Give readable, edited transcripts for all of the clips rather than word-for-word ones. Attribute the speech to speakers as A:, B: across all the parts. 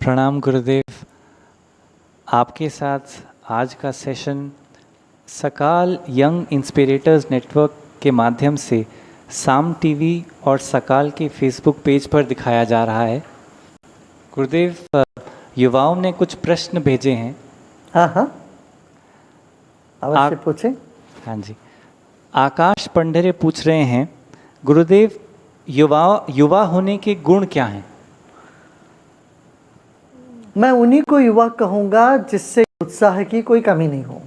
A: प्रणाम गुरुदेव। आपके साथ आज का सेशन सकाल यंग इंस्पिरेटर्स नेटवर्क के माध्यम से साम टीवी और सकाल के फेसबुक पेज पर दिखाया जा रहा है। गुरुदेव, युवाओं ने कुछ प्रश्न भेजे हैं।
B: हाँ, अवश्य पूछें।
A: हाँ जी। आकाश पंडरे पूछ रहे हैं, गुरुदेव युवा होने के गुण क्या हैं?
B: मैं उन्हीं को युवा कहूँगा जिससे उत्साह की कोई कमी नहीं हो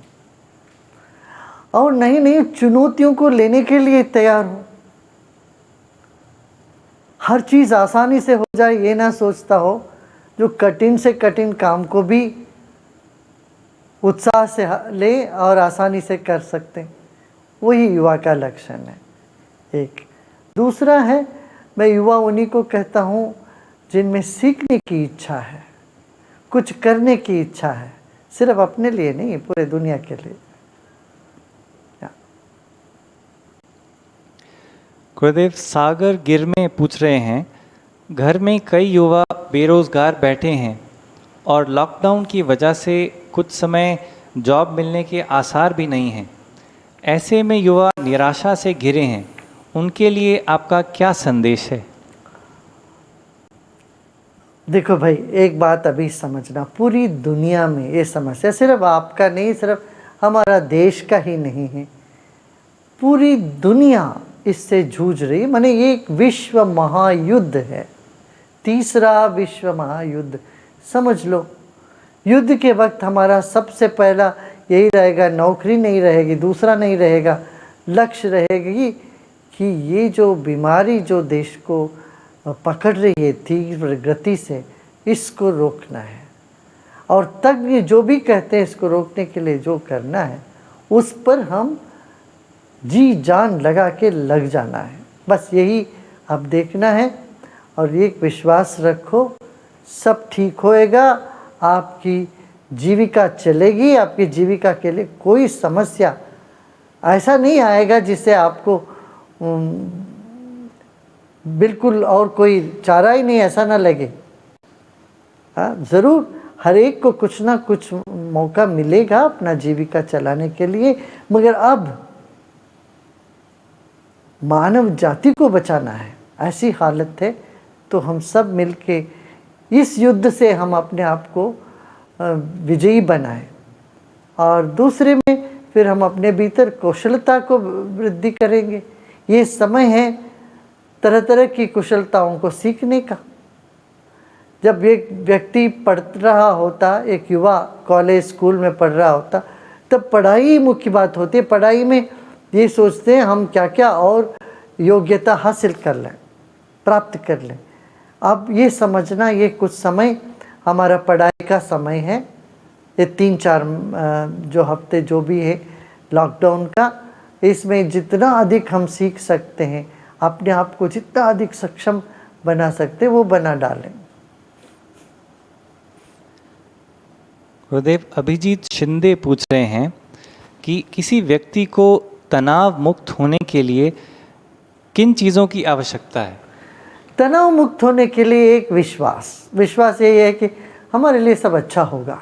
B: और नई नई चुनौतियों को लेने के लिए तैयार हो। हर चीज़ आसानी से हो जाए ये ना सोचता हो, जो कठिन से कठिन काम को भी उत्साह से ले और आसानी से कर सकते, वही युवा का लक्षण है। एक दूसरा है, मैं युवा उन्हीं को कहता हूँ जिनमें सीखने की इच्छा है, कुछ करने की इच्छा है, सिर्फ अपने लिए नहीं, पूरे दुनिया के लिए।
A: गुरुदेव, सागर गिर में पूछ रहे हैं, घर में कई युवा बेरोजगार बैठे हैं और लॉकडाउन की वजह से कुछ समय जॉब मिलने के आसार भी नहीं हैं। ऐसे में युवा निराशा से घिरे हैं, उनके लिए आपका क्या संदेश है?
B: देखो भाई, एक बात अभी समझना, पूरी दुनिया में ये समस्या सिर्फ आपका नहीं, सिर्फ हमारा देश का ही नहीं है, पूरी दुनिया इससे जूझ रही। माने ये एक विश्व महायुद्ध है, तीसरा विश्व महायुद्ध समझ लो। युद्ध के वक्त हमारा सबसे पहला यही रहेगा, नौकरी नहीं रहेगी, दूसरा नहीं रहेगा, लक्ष्य रहेगी कि ये जो बीमारी जो देश को पकड़ रही है तीव्र गति से, इसको रोकना है। और तज्ञ जो भी कहते हैं इसको रोकने के लिए जो करना है, उस पर हम जी जान लगा के लग जाना है। बस यही अब देखना है और एक विश्वास रखो, सब ठीक होएगा, आपकी जीविका चलेगी। आपकी जीविका के लिए कोई समस्या ऐसा नहीं आएगा जिससे आपको बिल्कुल और कोई चारा ही नहीं, ऐसा ना लगे। हाँ, ज़रूर हर एक को कुछ ना कुछ मौका मिलेगा अपना जीविका चलाने के लिए, मगर अब मानव जाति को बचाना है, ऐसी हालत है। तो हम सब मिलके इस युद्ध से हम अपने आप को विजयी बनाएं और दूसरे में फिर हम अपने भीतर कौशलता को वृद्धि करेंगे। ये समय है तरह तरह की कुशलताओं को सीखने का। जब एक व्यक्ति पढ़ रहा होता, एक युवा कॉलेज स्कूल में पढ़ रहा होता, तब पढ़ाई मुख्य बात होती है। पढ़ाई में ये सोचते हैं हम क्या क्या और योग्यता हासिल कर लें, प्राप्त कर लें। अब ये समझना, ये कुछ समय हमारा पढ़ाई का समय है, ये 3-4 जो हफ्ते जो भी है लॉकडाउन का, इसमें जितना अधिक हम सीख सकते हैं, अपने आप को जितना अधिक सक्षम बना सकते हैं, वो बना डालें।
A: गुरुदेव, अभिजीत शिंदे पूछ रहे हैं कि किसी व्यक्ति को तनाव मुक्त होने के लिए किन चीज़ों की आवश्यकता है?
B: तनाव मुक्त होने के लिए एक विश्वास यही है कि हमारे लिए सब अच्छा होगा,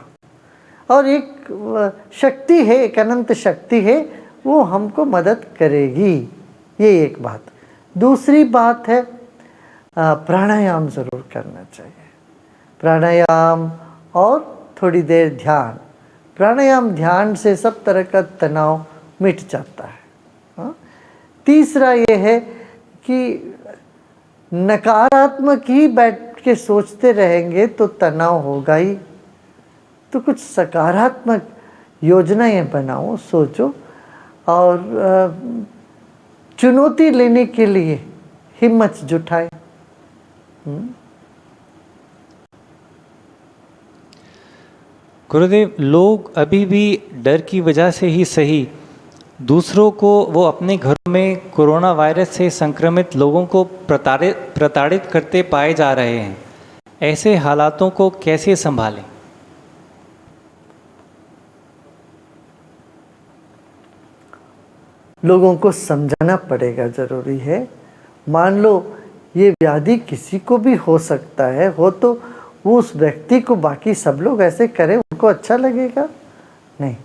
B: और एक शक्ति है, एक अनंत शक्ति है, वो हमको मदद करेगी। ये एक बात। दूसरी बात है, प्राणायाम ज़रूर करना चाहिए। प्राणायाम और थोड़ी देर ध्यान। प्राणायाम ध्यान से सब तरह का तनाव मिट जाता है। हाँ? तीसरा ये है कि नकारात्मक ही बैठ के सोचते रहेंगे तो तनाव होगा ही। तो कुछ सकारात्मक योजनाएं बनाओ, सोचो और चुनौती लेने के लिए हिम्मत जुटाए।
A: गुरुदेव, लोग अभी भी डर की वजह से ही सही, दूसरों को वो अपने घरों में कोरोना वायरस से संक्रमित लोगों को प्रताड़ित करते पाए जा रहे हैं। ऐसे हालातों को कैसे संभालें?
B: लोगों को समझाना पड़ेगा, ज़रूरी है। मान लो ये व्याधि किसी को भी हो सकता है, हो तो वो उस व्यक्ति को बाकी सब लोग ऐसे करें, उनको अच्छा लगेगा? नहीं।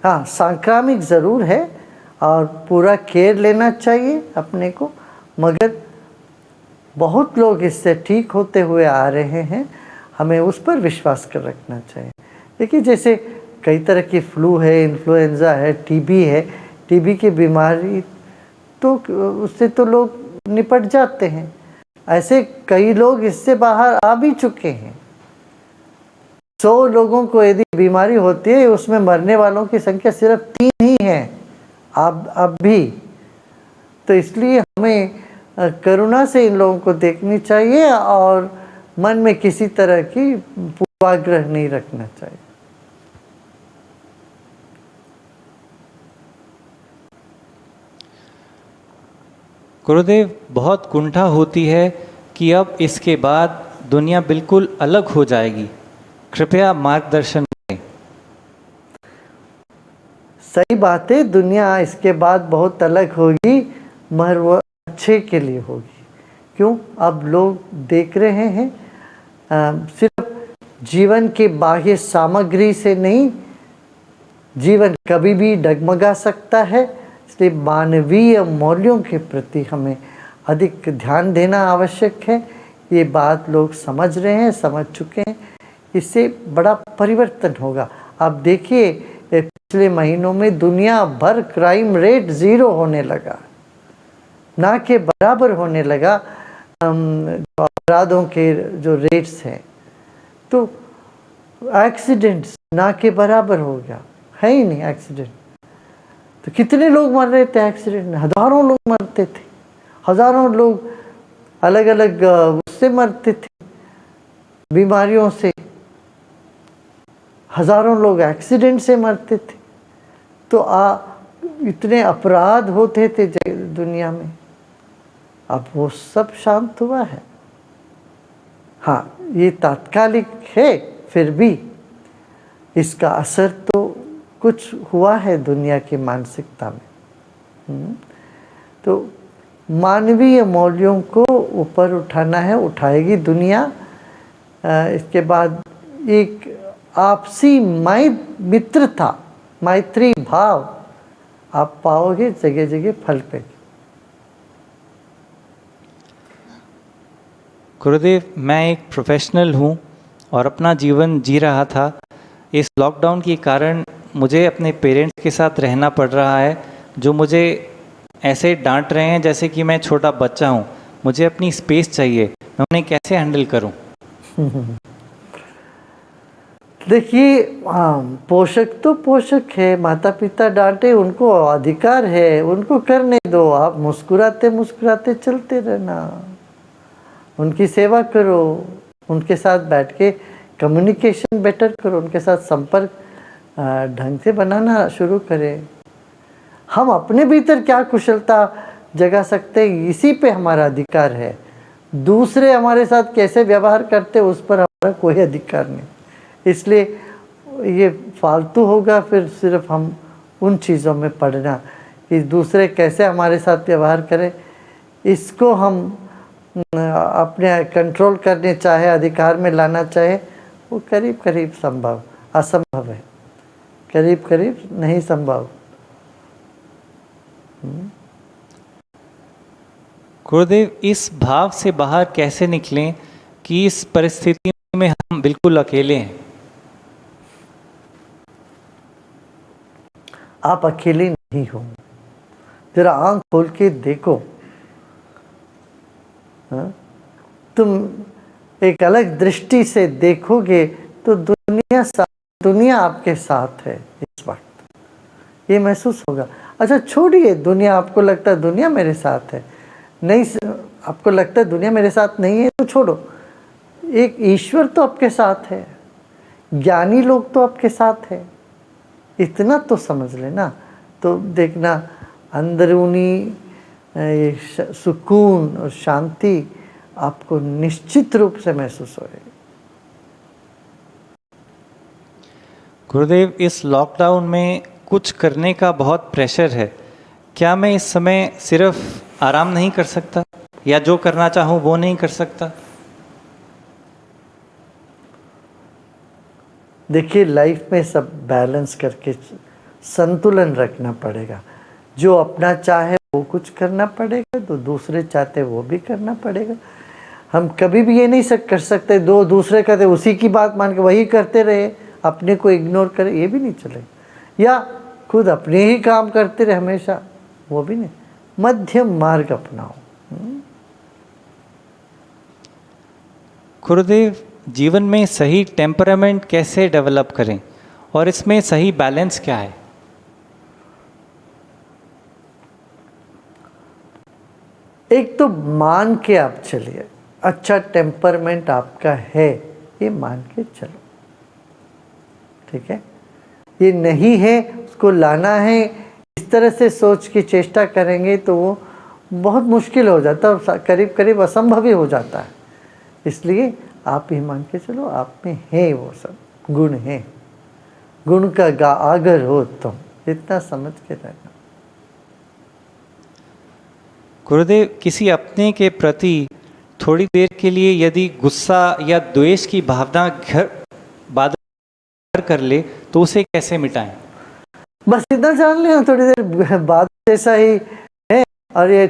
B: हाँ, संक्रामिक ज़रूर है और पूरा केयर लेना चाहिए अपने को, मगर बहुत लोग इससे ठीक होते हुए आ रहे हैं, हमें उस पर विश्वास कर रखना चाहिए। देखिए, जैसे कई तरह की फ्लू है, इन्फ्लुएंज़ा है, टीबी है, टीबी की बीमारी तो उससे तो लोग निपट जाते हैं, ऐसे कई लोग इससे बाहर आ भी चुके हैं। 100 लोगों को यदि बीमारी होती है, उसमें मरने वालों की संख्या सिर्फ 3 ही है अब भी। तो इसलिए हमें करुणा से इन लोगों को देखनी चाहिए और मन में किसी तरह की पूर्वाग्रह नहीं रखना चाहिए।
A: गुरुदेव, बहुत कुंठा होती है कि अब इसके बाद दुनिया बिल्कुल अलग हो जाएगी, कृपया मार्गदर्शन करें।
B: सही बात है, दुनिया इसके बाद बहुत अलग होगी, मगर वो अच्छे के लिए होगी। क्यों? अब लोग देख रहे हैं सिर्फ जीवन के बाह्य सामग्री से नहीं, जीवन कभी भी डगमगा सकता है। इसलिए मानवीय मूल्यों के प्रति हमें अधिक ध्यान देना आवश्यक है। ये बात लोग समझ रहे हैं, समझ चुके हैं, इससे बड़ा परिवर्तन होगा। आप देखिए, पिछले महीनों में दुनिया भर क्राइम रेट 0 होने लगा, ना के बराबर होने लगा अपराधों के जो रेट्स हैं। तो एक्सीडेंट्स ना के बराबर हो गया, है ही नहीं एक्सीडेंट। तो कितने लोग मर रहे थे एक्सीडेंट में? हज़ारों लोग मरते थे, हज़ारों लोग अलग अलग उससे मरते थे, बीमारियों से, हज़ारों लोग एक्सीडेंट से मरते थे। तो इतने अपराध होते थे दुनिया में, अब वो सब शांत हुआ है। हाँ, ये तात्कालिक है, फिर भी इसका असर तो कुछ हुआ है दुनिया की मानसिकता में। तो मानवीय मूल्यों को ऊपर उठाना है, उठाएगी दुनिया। इसके बाद एक आपसी मित्रता, मैत्री भाव आप पाओगे, जगह जगह फल पे।
A: गुरुदेव, मैं एक प्रोफेशनल हूँ और अपना जीवन जी रहा था। इस लॉकडाउन के कारण मुझे अपने पेरेंट्स के साथ रहना पड़ रहा है, जो मुझे ऐसे डांट रहे हैं जैसे कि मैं छोटा बच्चा हूँ। मुझे अपनी स्पेस चाहिए, मैं उन्हें कैसे हैंडल करूँ?
B: देखिए, पोषक तो पोषक है, माता पिता डांटे, उनको अधिकार है, उनको करने दो। आप मुस्कुराते मुस्कुराते चलते रहना, उनकी सेवा करो, उनके साथ बैठ के कम्युनिकेशन बेटर करो, उनके साथ संपर्क ढंग से बनाना शुरू करें। हम अपने भीतर क्या कुशलता जगा सकते हैं, इसी पे हमारा अधिकार है। दूसरे हमारे साथ कैसे व्यवहार करते, उस पर हमारा कोई अधिकार नहीं। इसलिए ये फालतू होगा फिर सिर्फ हम उन चीज़ों में पढ़ना कि दूसरे कैसे हमारे साथ व्यवहार करें, इसको हम अपने कंट्रोल करने चाहे, अधिकार में लाना चाहे, वो करीब करीब संभव, असंभव है, करीब करीब नहीं संभव।
A: गुरुदेव, इस भाव से बाहर कैसे निकलें कि इस परिस्थिति में हम बिल्कुल अकेले हैं?
B: आप अकेले नहीं हो, जरा आंख खोल के देखो। तुम एक अलग दृष्टि से देखोगे तो दुनिया आपके साथ है इस वक्त, ये महसूस होगा। अच्छा, छोड़िए दुनिया, आपको लगता है दुनिया मेरे साथ है, नहीं, आपको लगता है दुनिया मेरे साथ नहीं है तो छोड़ो। एक ईश्वर तो आपके साथ है, ज्ञानी लोग तो आपके साथ है, इतना तो समझ लेना। तो देखना अंदरूनी सुकून और शांति आपको निश्चित रूप से महसूस होगी।
A: गुरुदेव, इस लॉकडाउन में कुछ करने का बहुत प्रेशर है, क्या मैं इस समय सिर्फ आराम नहीं कर सकता या जो करना चाहूँ वो नहीं कर सकता?
B: देखिए लाइफ में सब बैलेंस करके संतुलन रखना पड़ेगा। जो अपना चाहे वो कुछ करना पड़ेगा, तो दूसरे चाहते वो भी करना पड़ेगा। हम कभी भी ये नहीं कर सकते दो दूसरे कहते उसी की बात मान के वही करते रहे, अपने को इग्नोर करें, ये भी नहीं चलेगा। या खुद अपने ही काम करते रहे हमेशा, वो भी नहीं। मध्यम मार्ग अपनाओ।
A: गुरुदेव, जीवन में सही टेम्परामेंट कैसे डेवलप करें और इसमें सही बैलेंस क्या है?
B: एक तो मान के आप चलिए, अच्छा टेम्परमेंट आपका है ये मान के चलो, ठीक है। ये नहीं है, उसको लाना है, इस तरह से सोच की चेष्टा करेंगे तो वो बहुत मुश्किल हो जाता है और करीब करीब असंभव ही हो जाता है। इसलिए आप ही मान के चलो, आप में है वो सब गुण है। गुण का आगर हो तुम, इतना समझ के रहना।
A: गुरुदेव, किसी अपने के प्रति थोड़ी देर के लिए यदि गुस्सा या द्वेष की भावना बादल कर ले तो उसे कैसे मिटाएं?
B: बस इतना जान लेना, थोड़ी देर बाद जैसा ही है और ये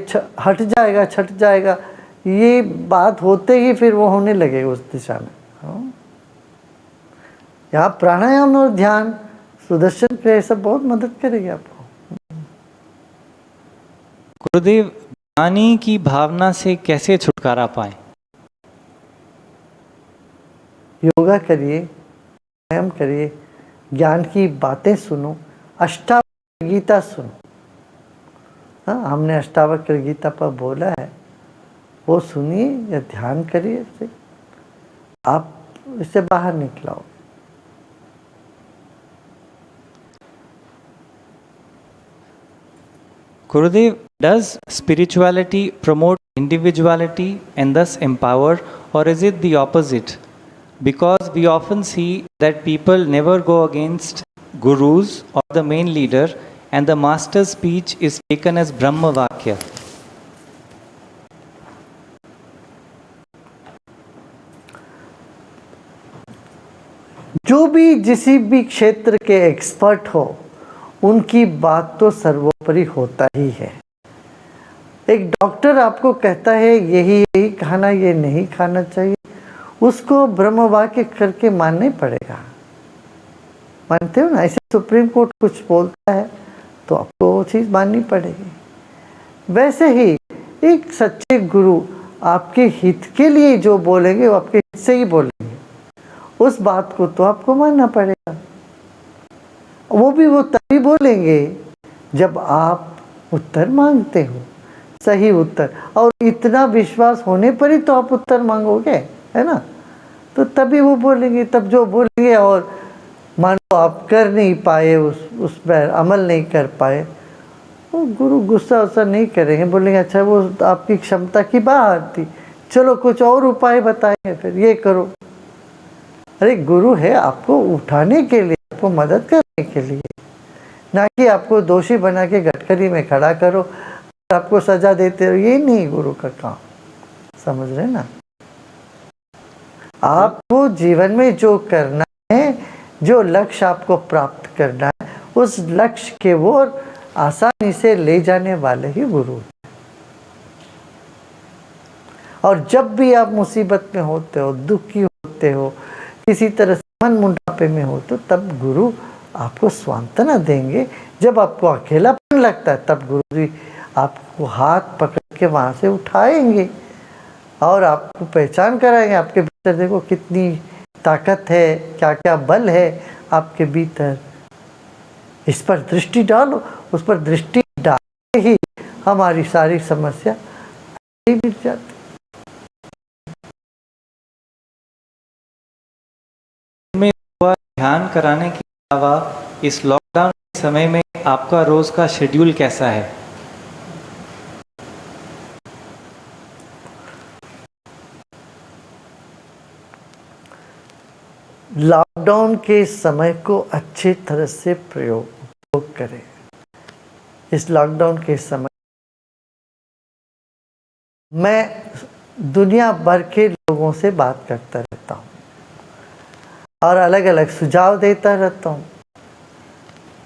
B: हट जाएगा, छट जाएगा, ये बात होते ही फिर वो होने लगेगा उस दिशा में। यहाँ प्राणायाम और ध्यान, सुदर्शन क्रिया सब बहुत मदद करेगी आपको।
A: गुरुदेव, ज्ञानी की भावना से कैसे छुटकारा पाएं?
B: योगा करिए, व्यायाम करिए, ज्ञान की बातें सुनो, अष्टावक्र गीता सुनो। हाँ, हमने अष्टावक्र गीता पर बोला है, वो सुनिए या ध्यान करिए, इससे आप इससे बाहर निकलाओ।
A: Gurudev, does spirituality promote individuality and thus empower, or is it the opposite? Because we often see that people never go against gurus or the main leader, and the master's speech is taken as Brahma Vakya.
B: जो भी जिसी भी क्षेत्र के expert हो, उनकी बात तो सर्वोपरि होता ही है। एक डॉक्टर आपको कहता है यही यही खाना, ये नहीं खाना चाहिए, उसको ब्रह्म वाक्य करके मानना ही पड़ेगा। मानते हो ना? ऐसे सुप्रीम कोर्ट कुछ बोलता है तो आपको वो चीज़ माननी पड़ेगी। वैसे ही एक सच्चे गुरु आपके हित के लिए जो बोलेंगे वो आपके हित से ही बोलेंगे, उस बात को तो आपको मानना पड़ेगा। वो भी वो तभी बोलेंगे जब आप उत्तर मांगते हो, सही उत्तर, और इतना विश्वास होने पर ही तो आप उत्तर मांगोगे, है ना? तो तभी वो बोलेंगे, तब जो बोलेंगे और मान लो आप कर नहीं पाए, उस पर अमल नहीं कर पाए, वो गुरु गुस्सा वुस्सा नहीं करेंगे, बोलेंगे अच्छा वो आपकी क्षमता की बाहर थी, चलो कुछ और उपाय बताएंगे, फिर ये करो। अरे गुरु है आपको उठाने के लिए, आपको मदद करने के लिए, ना कि आपको दोषी बना के गठरी में खड़ा करो और आपको सजा देते रहो। ये नहीं गुरु का काम, समझ रहे ना? आपको जीवन में जो करना है, जो लक्ष्य आपको प्राप्त करना है, उस लक्ष्य के ओर आसानी से ले जाने वाले ही गुरु हैं। और जब भी आप मुसीबत में होते हो, दुखी होते हो, किसी तरह से मन मुंडापे में हो, तो तब गुरु आपको सांत्वना देंगे। जब आपको अकेलापन लगता है तब गुरु जी आपको हाथ पकड़ के वहाँ से उठाएंगे और आपको पहचान कराएंगे, आपके भीतर देखो कितनी ताकत है, क्या क्या बल है आपके भीतर, इस पर दृष्टि डालो। उस पर दृष्टि डालते ही हमारी सारी समस्या मिट जाती।
A: में ध्यान कराने के अलावा इस लॉकडाउन के समय में आपका रोज का शेड्यूल कैसा है?
B: लॉकडाउन के समय को अच्छे तरह से प्रयोग करें। इस लॉकडाउन के समय मैं दुनिया भर के लोगों से बात करता रहता हूँ। और अलग अलग सुझाव देता रहता हूँ।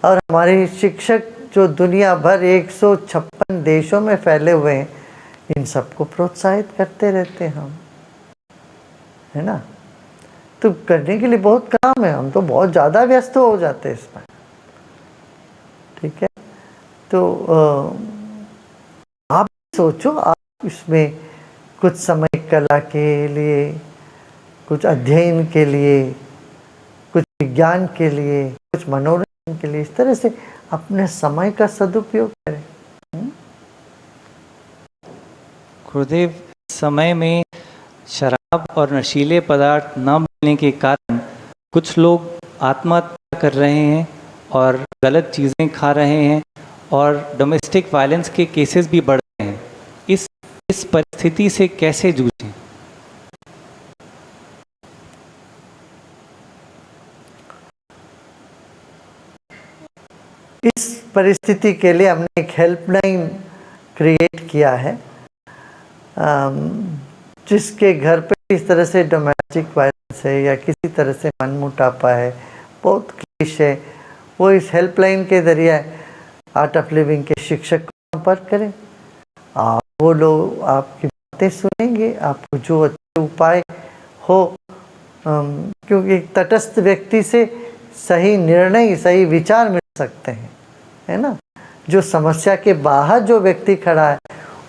B: और हमारे शिक्षक जो दुनिया भर 156 देशों में फैले हुए हैं, इन सबको प्रोत्साहित करते रहते हैं हम, है ना। तो करने के लिए बहुत काम है, हम तो बहुत ज़्यादा व्यस्त हो जाते हैं इसमें, ठीक है। तो आप सोचो, आप इसमें कुछ समय कला के लिए, कुछ अध्ययन के लिए, कुछ विज्ञान के लिए, कुछ मनोरंजन के लिए, इस तरह से अपने समय का सदुपयोग करें।
A: गुरुदेव, समय में शराब और नशीले पदार्थ न मिलने के कारण कुछ लोग आत्महत्या कर रहे हैं और गलत चीज़ें खा रहे हैं और डोमेस्टिक वायलेंस के केसेस भी बढ़ रहे हैं। इस परिस्थिति से कैसे जूझें?
B: इस परिस्थिति के लिए हमने एक हेल्पलाइन क्रिएट किया है, जिसके घर पे इस तरह से डोमेस्टिक वायलेंस है या किसी तरह से मनमुटापा है, बहुत क्लेश है, वो इस हेल्पलाइन के जरिए आर्ट ऑफ लिविंग के शिक्षक को संपर्क करें। आप वो लोग आपकी बातें सुनेंगे, आपको जो अच्छे उपाय हो, क्योंकि एक तटस्थ व्यक्ति से सही निर्णय, सही विचार मिल सकते हैं, है ना। जो समस्या के बाहर जो व्यक्ति खड़ा है,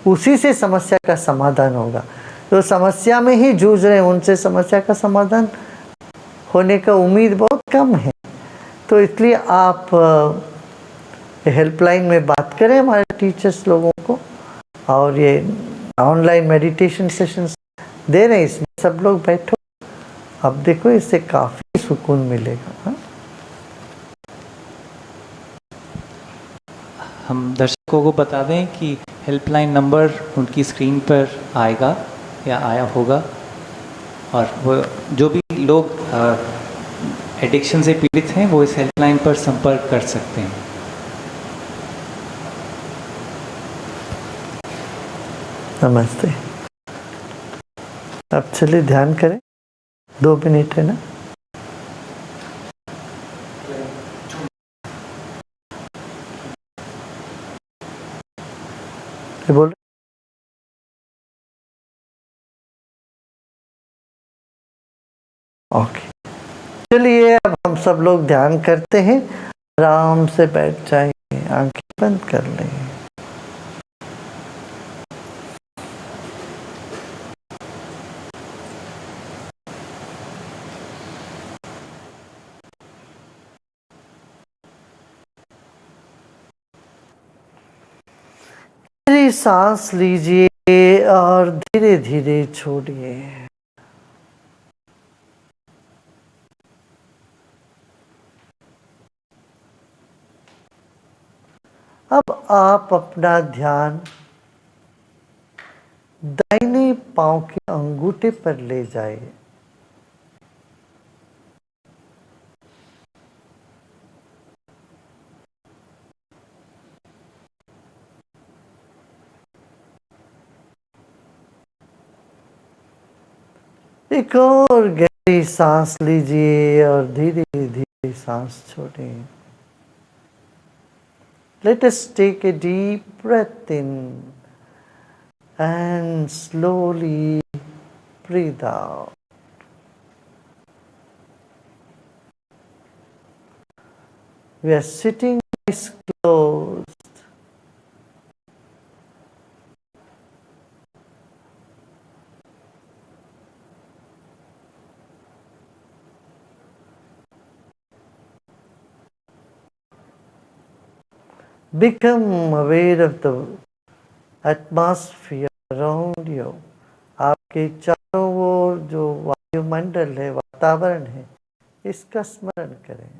B: उसी से समस्या का समाधान होगा। तो समस्या में ही जूझ रहे हैं, उनसे समस्या का समाधान होने का उम्मीद बहुत कम है। तो इसलिए आप हेल्पलाइन में बात करें हमारे टीचर्स लोगों को, और ये ऑनलाइन मेडिटेशन सेशंस दे रहे हैं, इसमें सब लोग बैठो, अब देखो इससे काफ़ी सुकून मिलेगा। हाँ?
A: हम दर्शकों को बता दें कि हेल्पलाइन नंबर उनकी स्क्रीन पर आएगा या आया होगा, और वो जो भी लोग एडिक्शन से पीड़ित हैं वो इस हेल्पलाइन पर संपर्क कर सकते हैं।
B: नमस्ते। अब चलिए ध्यान करें, 2 मिनट है ना। बोल, ओके, चलिए अब हम सब लोग ध्यान करते हैं। आराम से बैठ जाइए, आंखें बंद कर लें। गहरी सांस लीजिए और धीरे धीरे छोड़िए। अब आप अपना ध्यान दाहिने पांव के अंगूठे पर ले जाइए। एक और गहरी सांस लीजिए और धीरे धीरे सांस छोड़िए। Let us take a deep breath in and slowly breathe out. We are sitting eyes closed. Become aware of the atmosphere around you. आपके चारों ओर जो वायुमंडल है, वातावरण है, इसका स्मरण करें।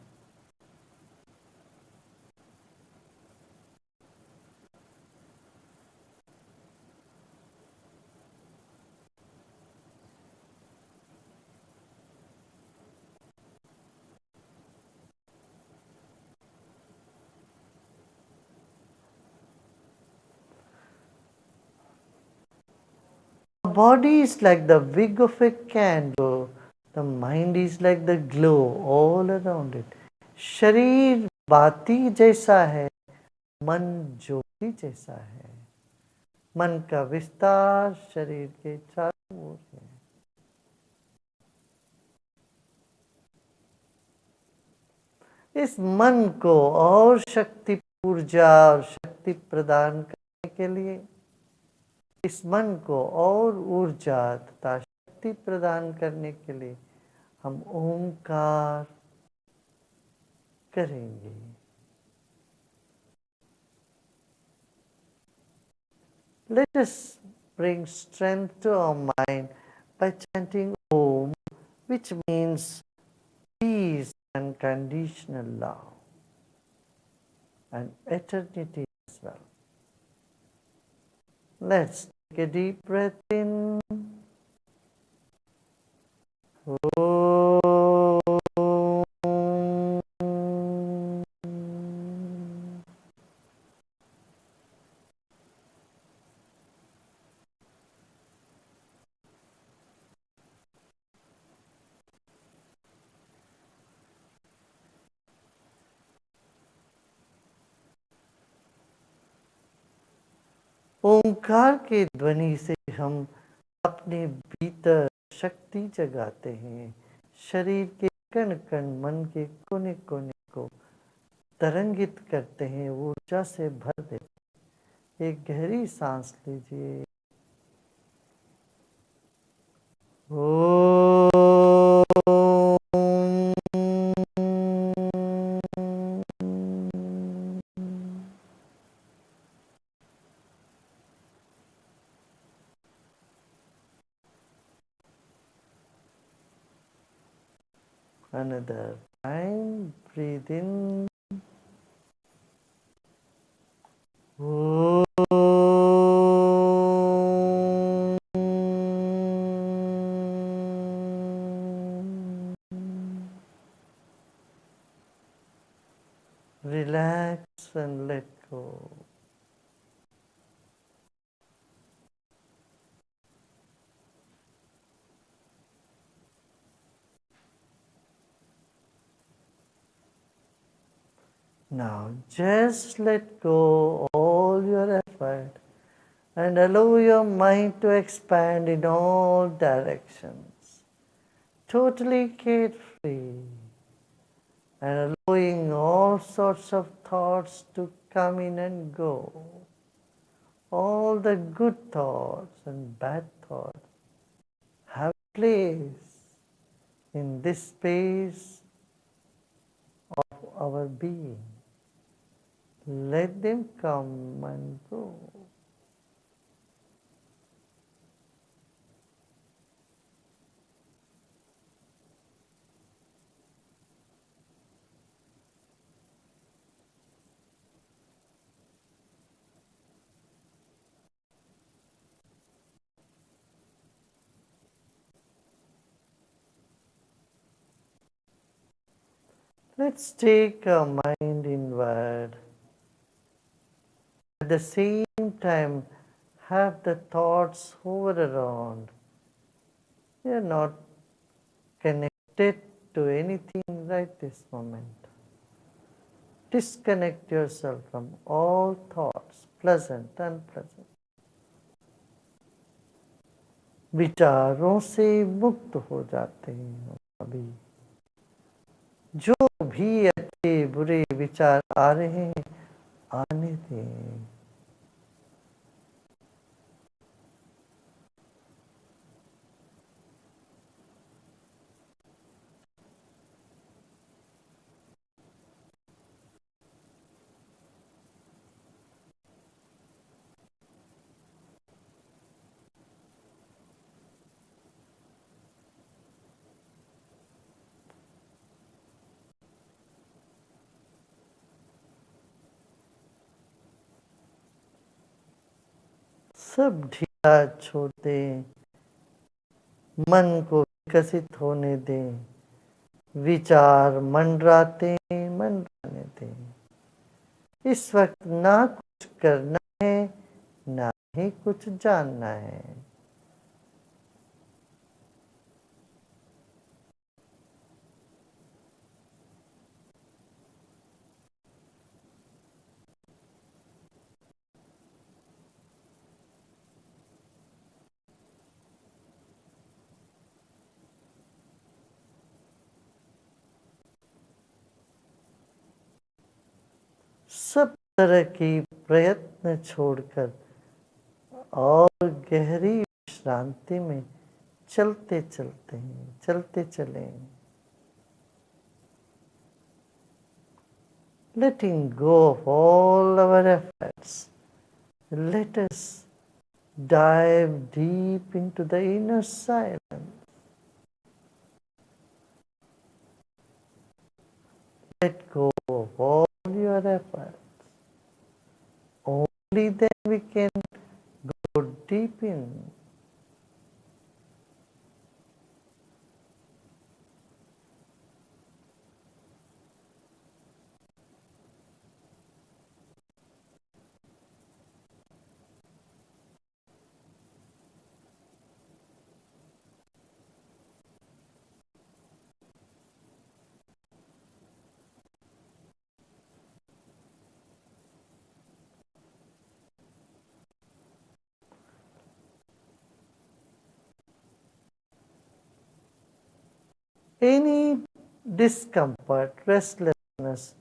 B: Body is like the wick of a candle The mind is like the glow all around it. शरीर बाती जैसा है, मन ज्योति जैसा है। मन का विस्तार शरीर के चारों ओर है। इस मन को और शक्ति, ऊर्जा और शक्ति प्रदान करने के लिए, इस मन को और ऊर्जा तथा शक्ति प्रदान करने के लिए हम ओंकार करेंगे। Let us bring strength to our mind by chanting Om, which means peace and conditional love and eternity as well. Let's take a deep breath in. ओंकार के ध्वनि से हम अपने भीतर शक्ति जगाते हैं। शरीर के कण कण, मन के कोने कोने को तरंगित करते हैं, ऊर्जा से भर देते हैं। एक गहरी सांस लीजिए। Another time, breathe in. Relax and let go. Now just let go all your effort and allow your mind to expand in all directions, totally carefree, and allowing all sorts of thoughts to come in and go. All the good thoughts and bad thoughts have place in this space of our being. Let them come and go. Let's take our mind inward. At the same time, have the thoughts hover around. You are not connected to anything right this moment. Disconnect yourself from all thoughts, pleasant, unpleasant. विचारों से मुक्त हो जाते हैं अभी। जो भी अच्छे बुरे विचार आ रहे हैं, आने दें। सब ढीला छोड़ दें, मन को विकसित होने दें, विचार मंडराने दें। इस वक्त ना कुछ करना है, ना ही कुछ जानना है। तरह की प्रयत्न छोड़कर और गहरी विश्रांति में चलते चलते हैं, चलते चलें। Letting go of all our efforts, let us dive deep into the inner silence. Let go of all your efforts. Only then we can go deep in. Any discomfort, restlessness,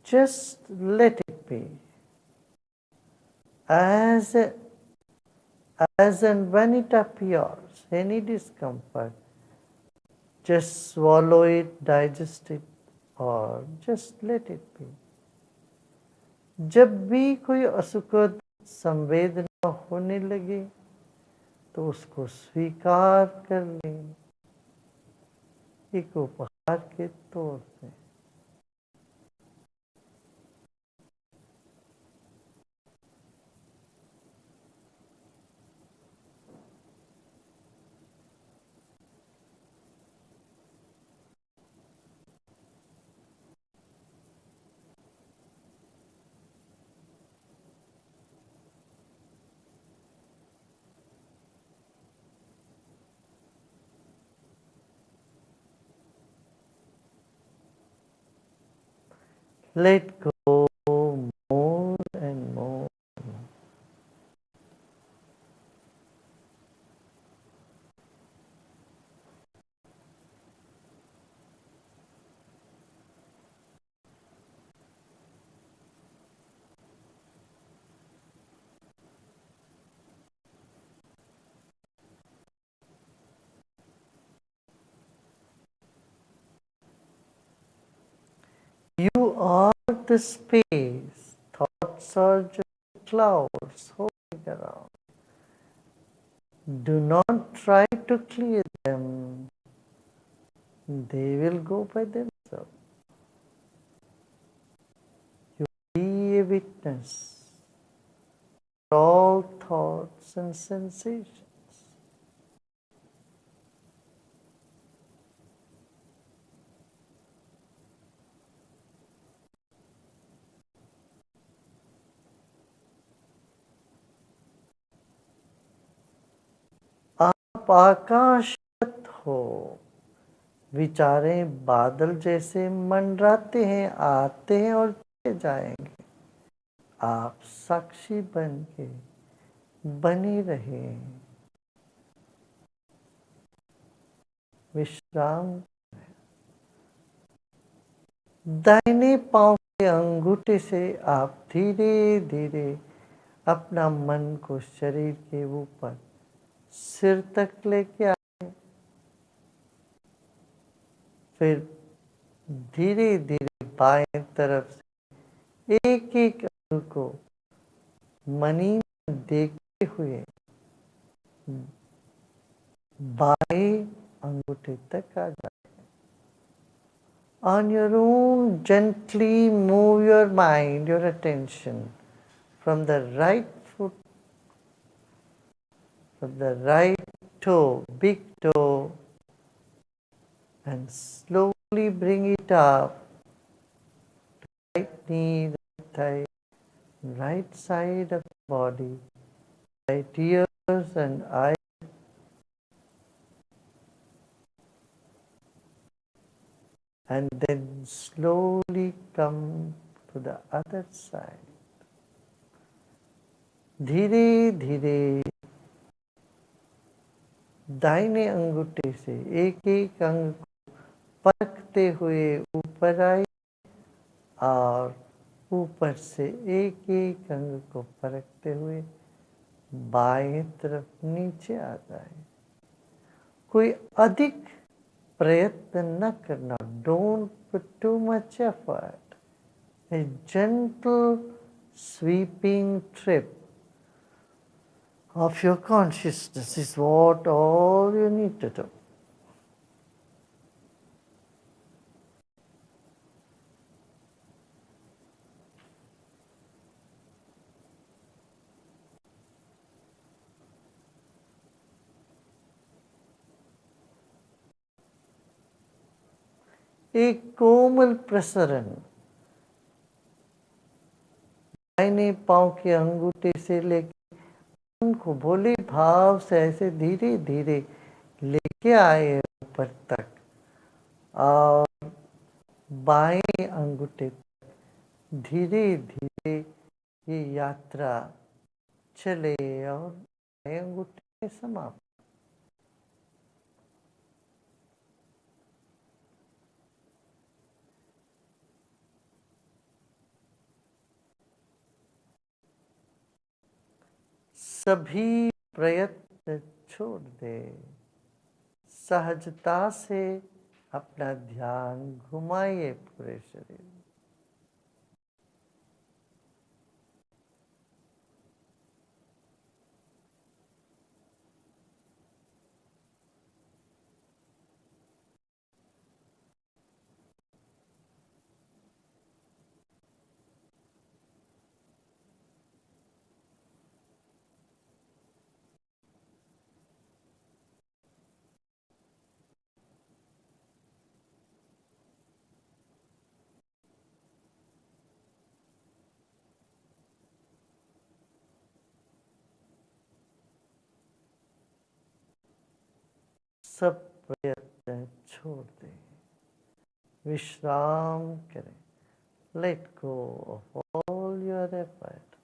B: just let it be. As and when it appears, any discomfort, just swallow it, digest it, or just let it be. जब भी कोई असुखद संवेदना होने लगे तो उसको स्वीकार कर लें, एक उपहार के तौर पे। Let go more and more. You are the space. Thoughts are just clouds hovering around. Do not try to clear them. They will go by themselves. You be a witness to all thoughts and sensations. आप आकाशवत हो, विचारें बादल जैसे मंडराते हैं, आते हैं और चले जाएंगे। आप साक्षी बन के बने रहे, विश्राम। दाहिने पांव के अंगूठे से आप धीरे धीरे अपना मन को शरीर के ऊपर सिर तक लेके आए, फिर धीरे धीरे बाएं तरफ से एक एक अंग को मनी में देखते हुए बाएं अंगूठे तक आ जाए। On your own, gently move your mind, your attention from the right foot, from the right toe, big toe, and slowly bring it up, right knee, right thigh, right side of the body, right ears and eyes. And then slowly come to the other side. धीरे धीरे दाहिने अंगूठे से एक एक अंग को परखते हुए ऊपर आए और ऊपर से एक एक अंग को परखते हुए बाएं तरफ नीचे आ जाए। कोई अधिक प्रयत्न न करना। Don't put too much effort. A gentle sweeping trip of your consciousness is what all you need to do. एक कोमल प्रसरण दाहिने पांव के अंगूठे से लेकर उनको भोले भाव से ऐसे धीरे धीरे लेके आए ऊपर तक और बाएं अंगूठे धीरे धीरे ये यात्रा चले और बाएं अंगूठे समाप्त। सभी प्रयत्न छोड़ दे। सहजता से अपना ध्यान घुमाइए पूरे शरीर। सब प्रयत्न छोड़ दें, विश्राम करें। Let go of all your effort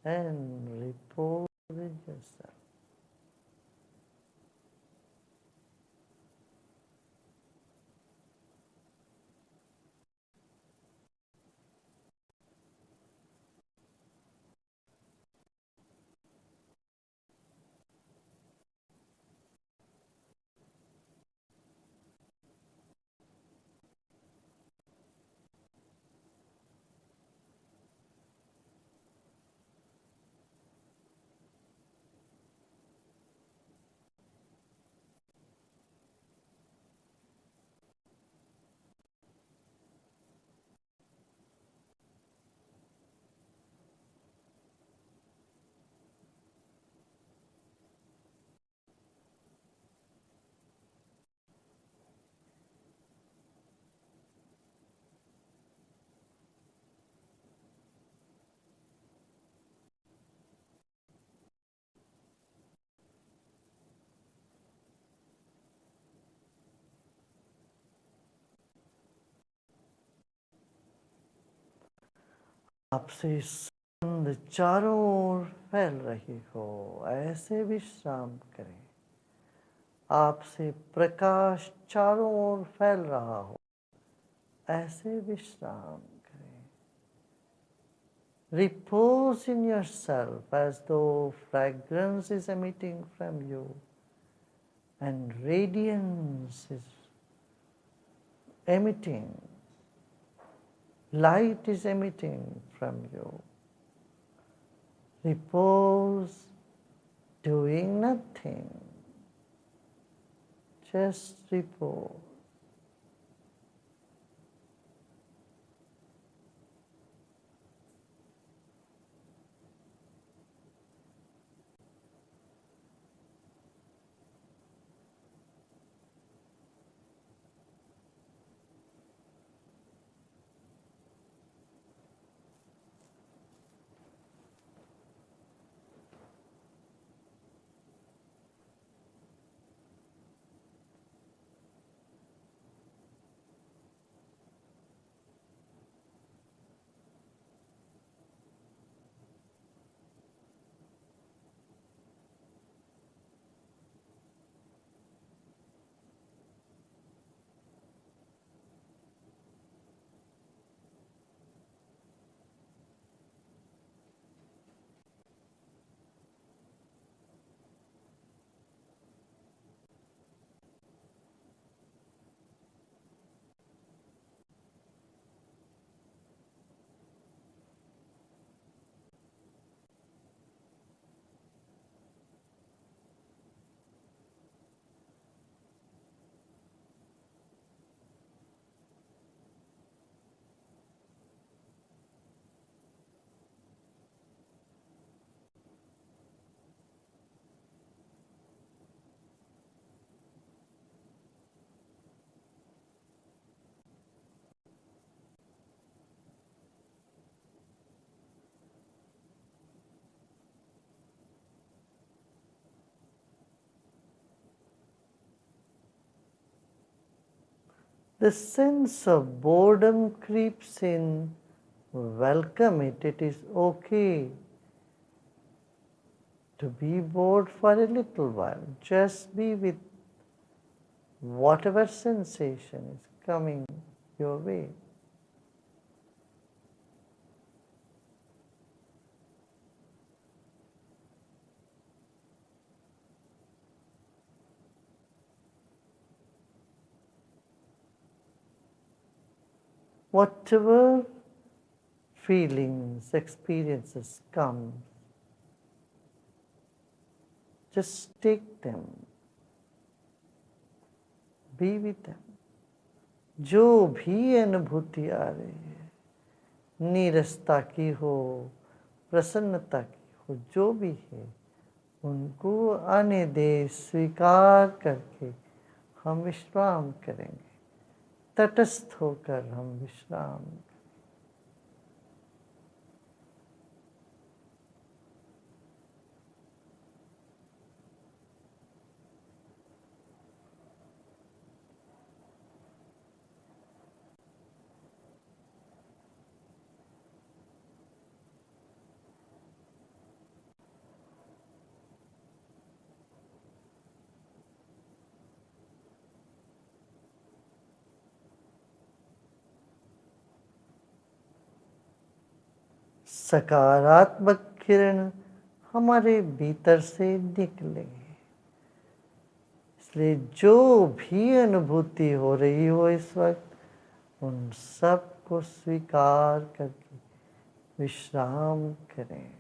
B: and repose in yourself. आपसे सुगंध चारों ओर फैल रही हो ऐसे विश्राम करें। आपसे प्रकाश चारों ओर फैल रहा हो ऐसे विश्राम करें। Repose in yourself as though fragrance is emitting from you and radiance is emitting. Light is emitting from you. Repose, doing nothing. Just repose. The sense of boredom creeps in. Welcome it. It is okay to be bored for a little while. Just be with whatever sensation is coming your way. Whatever feelings, experiences come, just take them, be with them. जो भी अनुभूति आ रही है, नीरसता की हो, प्रसन्नता की हो, जो भी है, उनको आने दे, स्वीकार करके हम विश्राम करेंगे। तटस्थ होकर हम विश्राम करेंगे। सकारात्मक किरण हमारे भीतर से निकलेंगे। इसलिए जो भी अनुभूति हो रही हो इस वक्त, उन सब को स्वीकार करके विश्राम करें।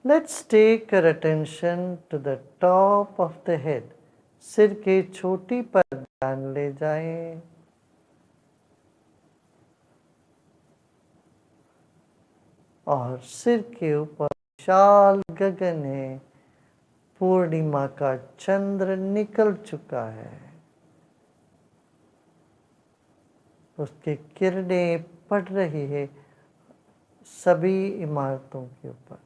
B: Let's take our attention to the top of the head. सिर के चोटी पर ध्यान ले जाएं। और सिर के ऊपर विशाल गगन है, पूर्णिमा का चंद्र निकल चुका है, उसकी किरणें पड़ रही है सभी इमारतों के ऊपर।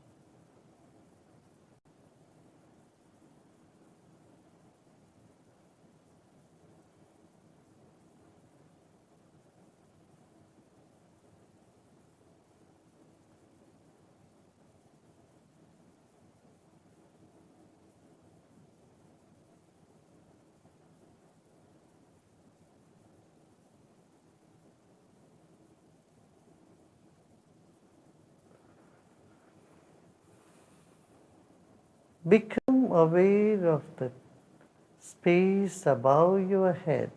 B: Become aware of the space above your head.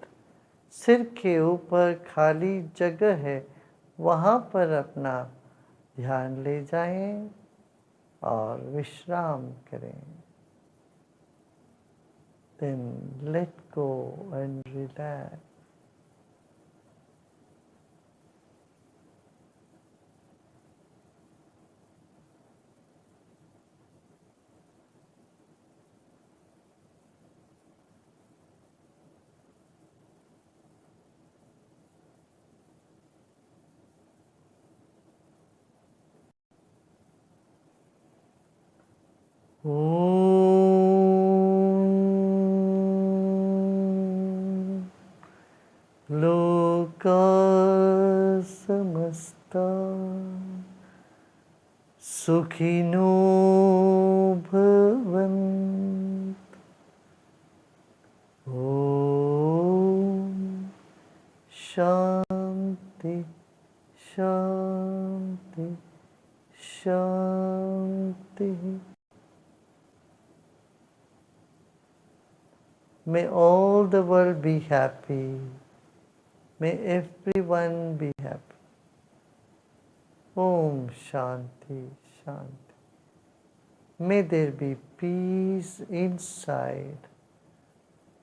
B: सिर के ऊपर खाली जगह है, वहाँ पर अपना ध्यान ले जाएं और विश्राम करें। Then let go and relax. लोका समस्ता सुखिनो भवन्तु। ओम शांति शांति शांति। May all the world be happy. May everyone be happy. Om Shanti Shanti. May there be peace inside,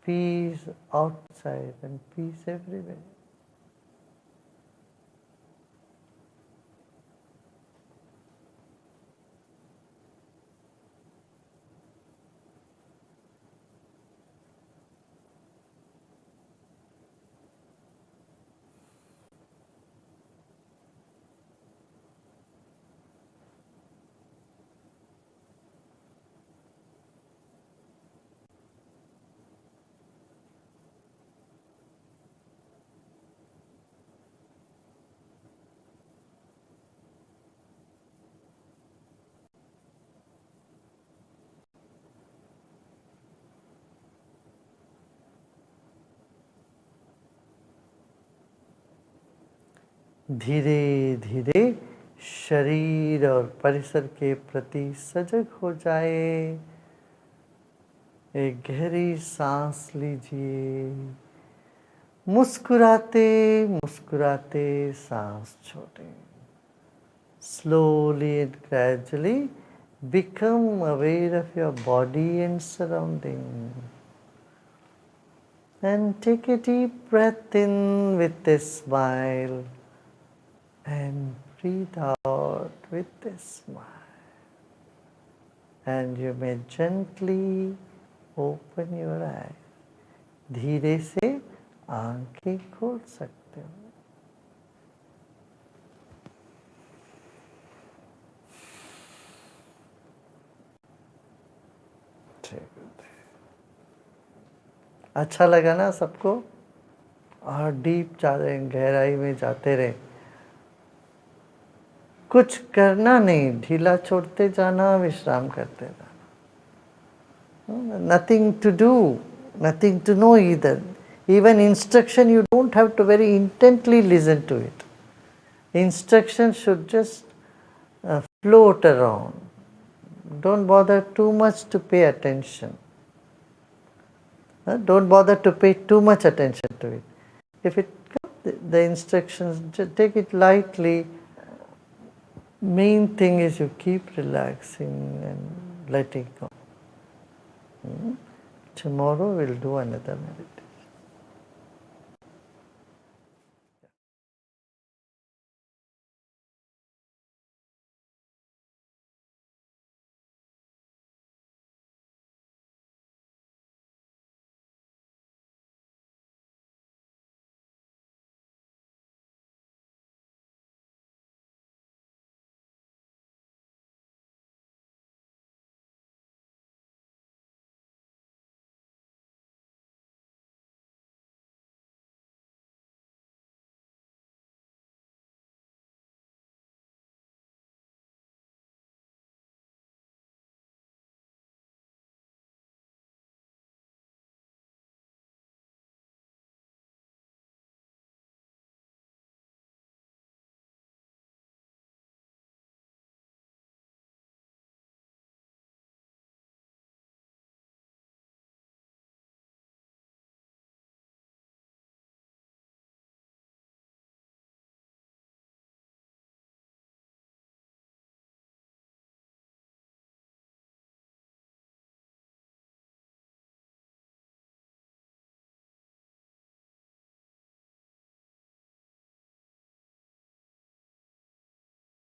B: peace outside, and peace everywhere. धीरे धीरे शरीर और परिसर के प्रति सजग हो जाए। एक गहरी सांस लीजिए, मुस्कुराते मुस्कुराते सांस छोड़ें। Slowly and gradually become aware of your body and surroundings. And take a deep breath in with a smile and breathe out with a smile. And you may gently open your eyes. धीरे से आंखें खोल सकते हो। अच्छा लगा ना सबको? और डीप जा रहे, गहराई में जाते रहे। कुछ करना नहीं, ढीला छोड़ते जाना, विश्राम करते जाना। Nothing to do, nothing to know either. Even instruction, you don't have to very intently listen to it. Instruction should just float around. Don't bother too much to pay attention. Don't bother to pay too much attention to it. If it comes, the instructions, just take it lightly. Main thing is you keep relaxing and letting go. Tomorrow we'll do another meditation.